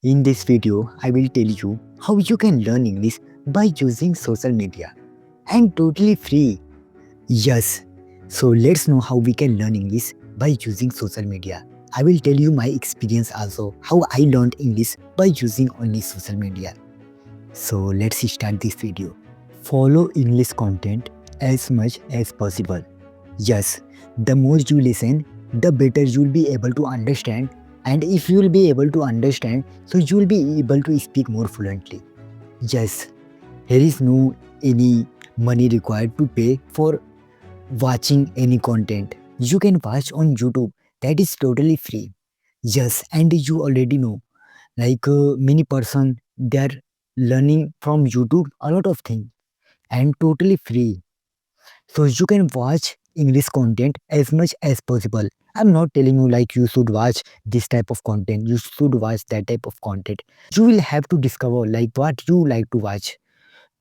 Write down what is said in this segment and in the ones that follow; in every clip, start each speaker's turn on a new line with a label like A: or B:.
A: In this video, I will tell you how you can learn English by using social media and totally free. Yes, so let's know how we can learn English by using social media. I will tell you my experience also how I learned English by using only social media. So let's start this video. Follow English content as much as possible. Yes, the more you listen, the better you'll be able to understand. And if you'll be able to understand, so you'll be able to speak more fluently. Yes, here is no any money required to pay for watching any content. You can watch on YouTube. That is totally free. Yes, and you already know, like many person, they are learning from YouTube a lot of things and totally free. So you can watch English content as much as possible. I'm not telling you like you should watch this type of content, you should watch that type of content. You will have to discover like what you like to watch.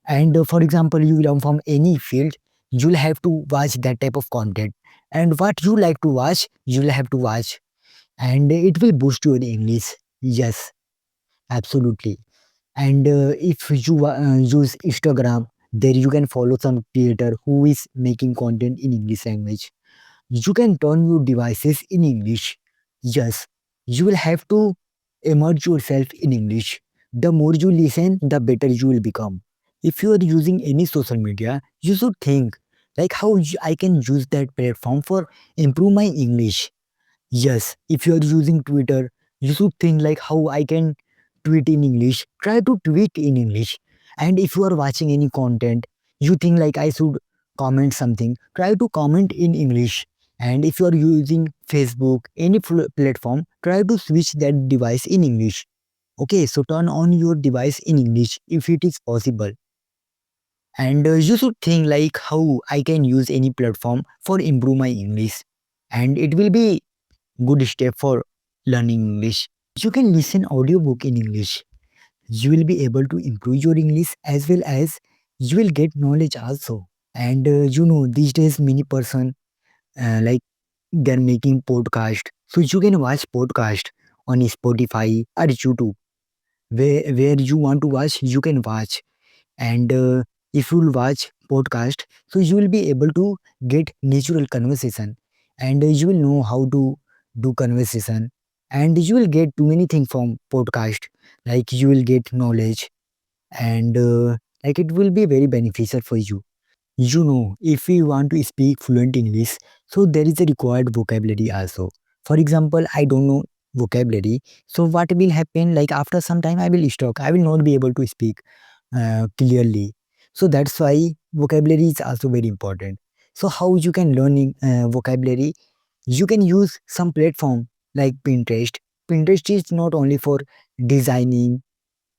A: And for example, you belong from any field, you'll have to watch that type of content. And what you like to watch, you'll have to watch. And it will boost your English. Yes, absolutely. And if you use Instagram, there you can follow some creator who is making content in English language. You can turn your devices in English. Yes, you will have to immerse yourself in English. The more you listen, the better you will become. If you are using any social media, you should think like how I can use that platform for improve my English. Yes, if you are using Twitter, you should think like how I can tweet in English. Try to tweet in English. And if you are watching any content, you think like I should comment something. Try to comment in English. And if you are using Facebook, any platform, try to switch that device in English. Okay, so turn on your device in English if it is possible. And you should think like how I can use any platform for improve my English. And it will be good step for learning English. You can listen audiobook in English. You will be able to improve your English as well as you will get knowledge also. And these days many person like they're making podcast. So you can watch podcast on Spotify or YouTube. Where you want to watch, you can watch. And if you will watch podcast, so you will be able to get natural conversation, and you will know how to do conversation, and you will get too many things from podcast, like you will get knowledge. And like it will be very beneficial for you. If we want to speak fluent English, so there is a required vocabulary also. For example, I don't know vocabulary, so what will happen, like after some time I will stop, I will not be able to speak clearly. So that's why vocabulary is also very important. So how you can learn vocabulary? You can use some platform like Pinterest. Pinterest is not only for designing.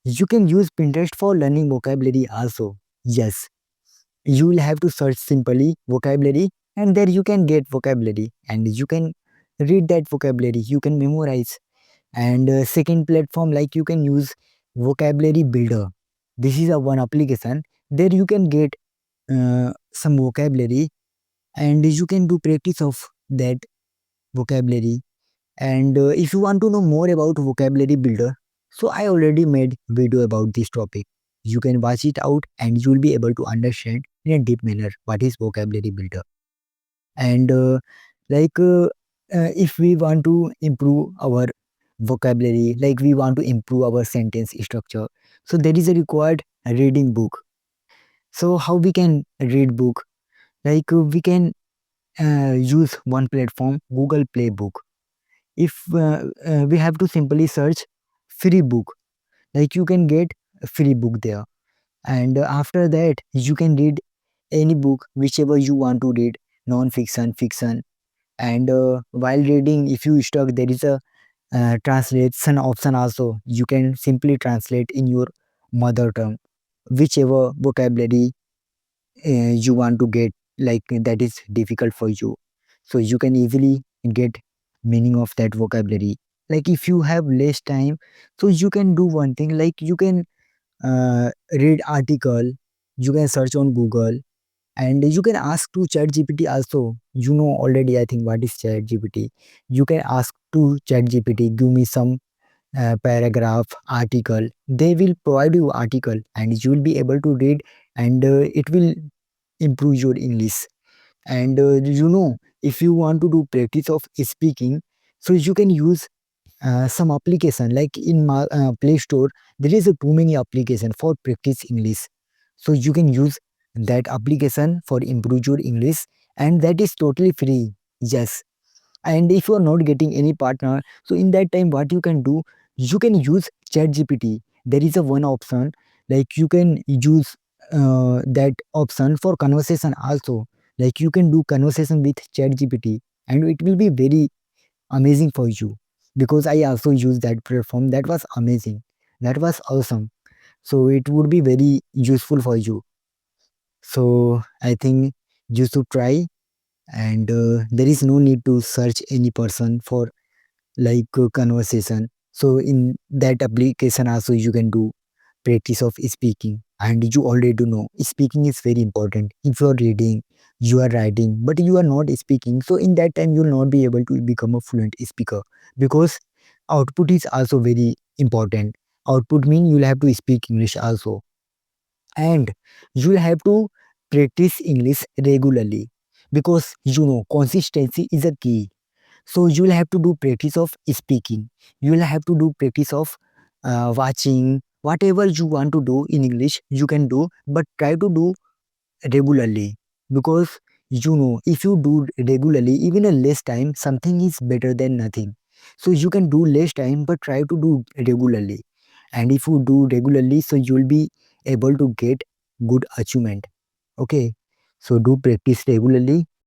A: You can use Pinterest for learning vocabulary also. Yes, you will have to search simply vocabulary, and there you can get vocabulary and you can read that vocabulary. You can memorize. And second platform, like you can use vocabulary builder. This is a one application. There you can get some vocabulary, and you can do practice of that vocabulary. And if you want to know more about vocabulary builder, so I already made video about this topic. You can watch it out and you will be able to understand in a deep manner what is vocabulary builder. And like if we want to improve our vocabulary, like we want to improve our sentence structure, so there is a required reading book. So how we can read book? Like we can use one platform, Google Play Book. If we have to simply search free book, like you can get a free book there. And after that you can read any book whichever you want to read, non-fiction, fiction. And while reading, if you stuck, there is a translation option also. You can simply translate in your mother tongue whichever vocabulary you want to get, like that is difficult for you, so you can easily get meaning of that vocabulary. Like if you have less time, so you can do one thing, like you can read article, you can search on Google, and you can ask to chat gpt also. Already, I think, what is chat gpt. You can ask to chat gpt, give me some paragraph, article. They will provide you article and you will be able to read, and it will improve your English. And if you want to do practice of speaking, so you can use some application like in my Play Store. There is a too many application for practice English, so you can use that application for improve your English, and that is totally free. Yes. And if you are not getting any partner, so in that time what you can do, you can use chat gpt. There is a one option, like you can use that option for conversation also. Like you can do conversation with chat gpt, and it will be very amazing for you, because I also use that platform. That was amazing, that was awesome. So it would be very useful for you. So I think you should try. And there is no need to search any person for like conversation. So in that application also you can do practice of speaking. And you already know speaking is very important. If you are reading, you are writing, but you are not speaking, so in that time you will not be able to become a fluent speaker, because output is also very important. Output mean you will have to speak English also, and you will have to practice English regularly, because consistency is a key. So you will have to do practice of speaking. You will have to do practice of watching. Whatever you want to do in English, you can do, but try to do regularly. Because if you do regularly, even a less time, something is better than nothing. So you can do less time, but try to do regularly. And if you do regularly, so you will be able to get good achievement. Okay. So do practice regularly,